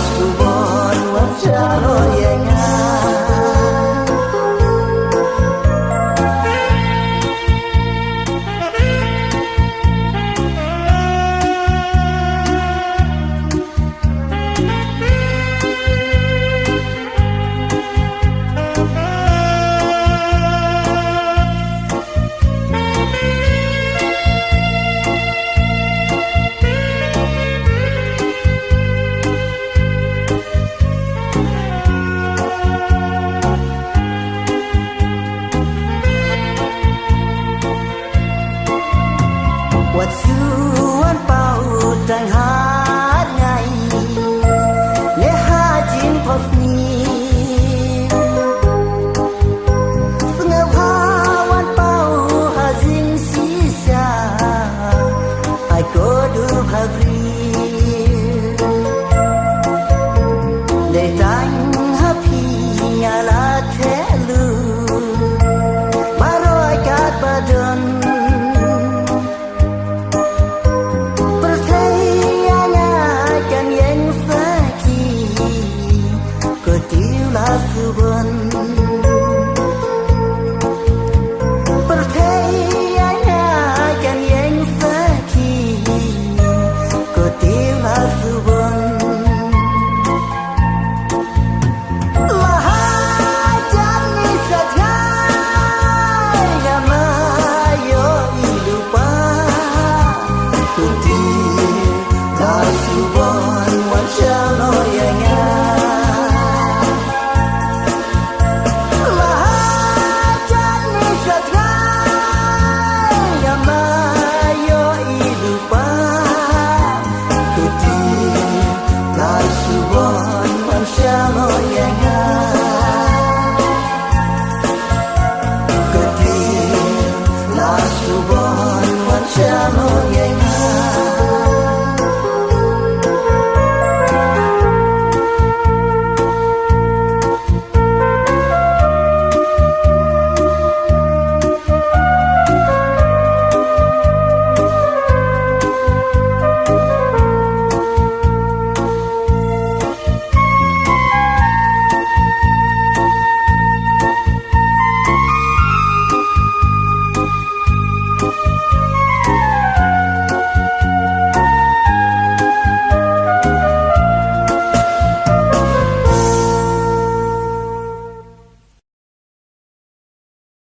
subon wajalo yenga Wat suan pau tang hat ngai le ha jin pos ni sunga wan pau ha jin si sha ai ko du bhavri le tang ha phi nya la the lu maro ai kat badon subon percayanya kan yang sakit kutilah subon lahajan ni sajai gamayo ilupa kutilah subon wajalo yanga subon